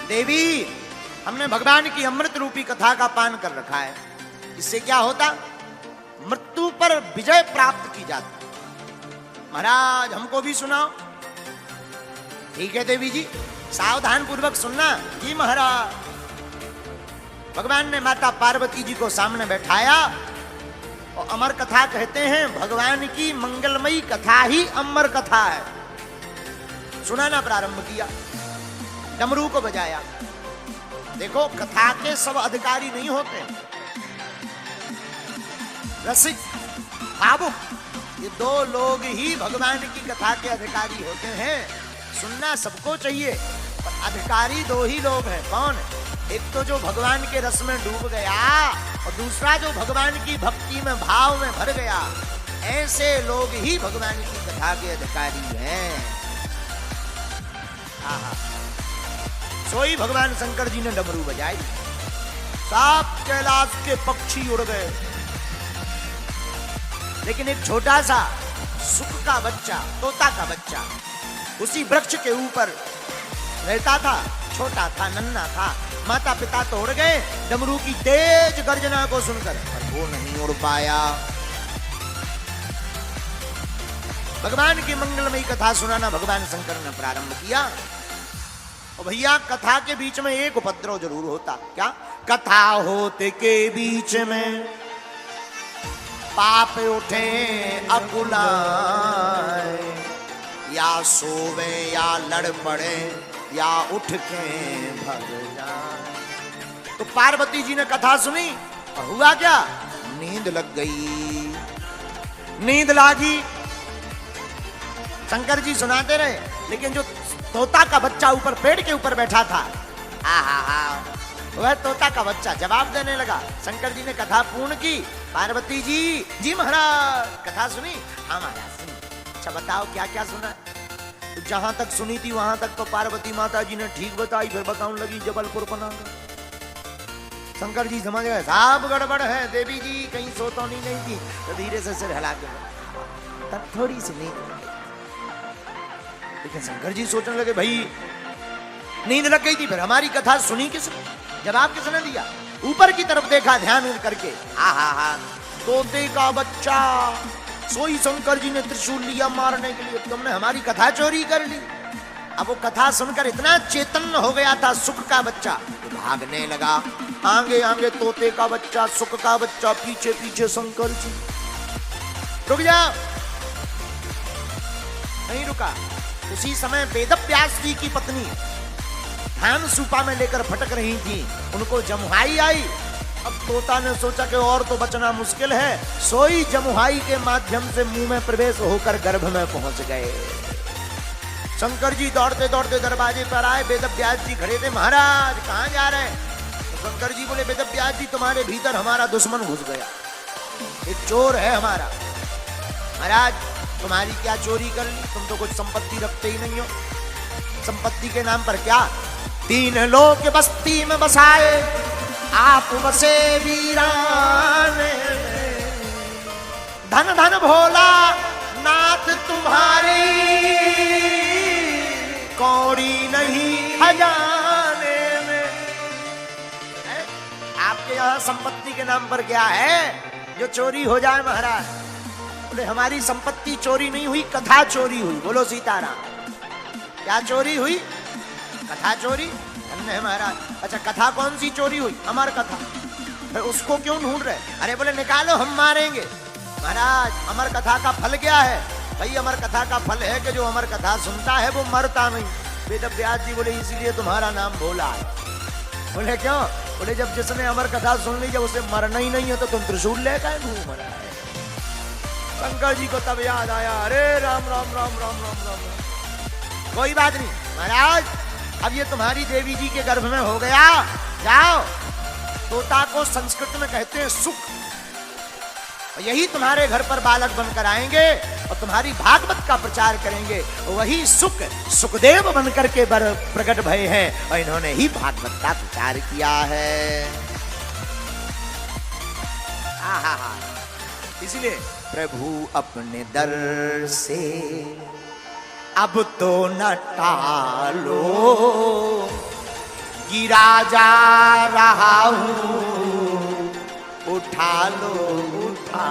देवी, हमने भगवान की अमृत रूपी कथा का पान कर रखा है। इससे क्या होता? मृत्यु पर विजय प्राप्त की जाती। महाराज हमको भी सुनाओ। ठीक है देवी जी, सावधान पूर्वक सुनना। जी महाराज। भगवान ने माता पार्वती जी को सामने बैठाया और अमर कथा कहते हैं, भगवान की मंगलमयी कथा ही अमर कथा है। सुनाना प्रारंभ किया, डमरू को बजाया। देखो, कथा के सब अधिकारी नहीं होते। रसिक, भावुक, ये दो लोग ही भगवान की कथा के अधिकारी होते हैं। सुनना सबको चाहिए, पर अधिकारी दो ही लोग हैं। कौन? एक तो जो भगवान के रस में डूब गया और दूसरा जो भगवान की भक्ति में, भाव में भर गया। ऐसे लोग ही भगवान की कथा के अधिकारी हैं। सोई भगवान शंकर जी ने डमरू बजाई, सब कैलाश के पक्षी उड़ गए, लेकिन एक छोटा सा सुख का बच्चा, तोता का बच्चा, उसी वृक्ष के ऊपर रहता था। छोटा था, नन्हा था। माता पिता तो उड़ गए डमरू की तेज गर्जना को सुनकर, पर वो नहीं उड़ पाया। भगवान की मंगलमयी कथा सुनाना भगवान शंकर ने प्रारंभ किया। और भैया, कथा के बीच में एक उपद्रव जरूर होता। क्या? कथा होते के बीच में पाप उठे अकुलाए, या सोवे या लड़ पड़े या उठ के भग जाए। तो पार्वती जी ने कथा सुनी और हुआ क्या? नींद लग गई। नींद लागी। शंकर जी सुनाते रहे, लेकिन जो तोता का बच्चा ऊपर पेड़ के ऊपर बैठा था, वह तोता का बच्चा जवाब देने लगा। शंकर जी ने कथा पूर्ण की। पार्वती जी, जी महाराज, कथा सुनी? हाँ महाराज सुनी। अच्छा बताओ क्या क्या सुना? तो जहां तक सुनी थी वहां तक तो पार्वती माता जी ने ठीक बताई, फिर बताऊं लगी जबलपुर पनागर। शंकर जी समझ गए साहब गड़बड़ है, देवी जी कहीं सोतौनी नहीं थी। तो धीरे से सिर हिला के तब थोड़ी सी नींद लग गई। लेकिन शंकर जी सोचने लगे, भाई नींद लग गई थी, फिर हमारी कथा सुनी किसने? जवाब किसने दिया? ऊपर की तरफ देखा ध्यान करके, तोते का बच्चा। सोई शंकर जी ने त्रिशूल लिया मारने के लिए। तुमने हमारी कथा चोरी कर ली। अब वो कथा सुनकर इतना चेतन हो गया था सुख का बच्चा, तो भागने लगा। आगे आगे तोते का बच्चा, सुख का बच्चा, पीछे पीछे शंकर जी। रुक जा, नहीं रुका। उसी समय वेदव्यास जी की पत्नी धान सूपा में लेकर भटक रही थी, उनको जमुहाई आई। अब तोता ने सोचा कि और तो बचना मुश्किल है। सोई जमुहाई के माध्यम से मुंह में प्रवेश होकर गर्भ में पहुंच गए। शंकर जी दौड़ते दौड़ते दरवाजे पर आए। वेदव्यास जी खड़े थे। महाराज कहां जा रहे हैं? तो शंकर जी बोले, वेदव्यास जी तुम्हारे भीतर हमारा दुश्मन घुस गया, एक चोर है हमारा। महाराज तुम्हारी क्या चोरी कर ली? तुम तो कुछ संपत्ति रखते ही नहीं हो। संपत्ति के नाम पर क्या? 3 लोग बस्ती में बसाए, आप बसे वीराने। धन धन भोला नाथ तुम्हारी, कौड़ी नहीं खजाने में। आपके यहाँ संपत्ति के नाम पर क्या है जो चोरी हो जाए? महाराज बोले, हमारी संपत्ति चोरी नहीं हुई, कथा चोरी हुई। बोलो सीताराम। क्या चोरी हुई? कथा चोरी है महाराज। अच्छा कथा कौन सी चोरी हुई? अमर कथा। फिर उसको क्यों ढूंढ रहे? अरे बोले निकालो, हम मारेंगे। महाराज अमर कथा का फल क्या है? भाई अमर कथा का फल है कि जो अमर कथा सुनता है वो मरता नहीं। वेदव्यास जी बोले, इसीलिए तुम्हारा नाम भोला है। बोले क्यों? बोले जब जिसने अमर कथा सुन ली, जब उसे मरना ही नहीं है तो तुम त्रिशूल लेकर घूम रहा है। शंकर जी को तब याद आया, अरे राम राम राम राम राम राम। कोई बात नहीं महाराज, अब ये तुम्हारी देवी जी के गर्भ में हो गया। जाओ, तोता को संस्कृत में कहते हैं सुख, यही तुम्हारे घर पर बालक बनकर आएंगे और तुम्हारी भागवत का प्रचार करेंगे। वही सुख सुखदेव बनकर के प्रकट भय हैं और इन्होंने ही भागवत का प्रचार किया है। इसलिए प्रभु अपने दर से अब तो न टालो, गिरा जा रहा हूं, उठा लो उठा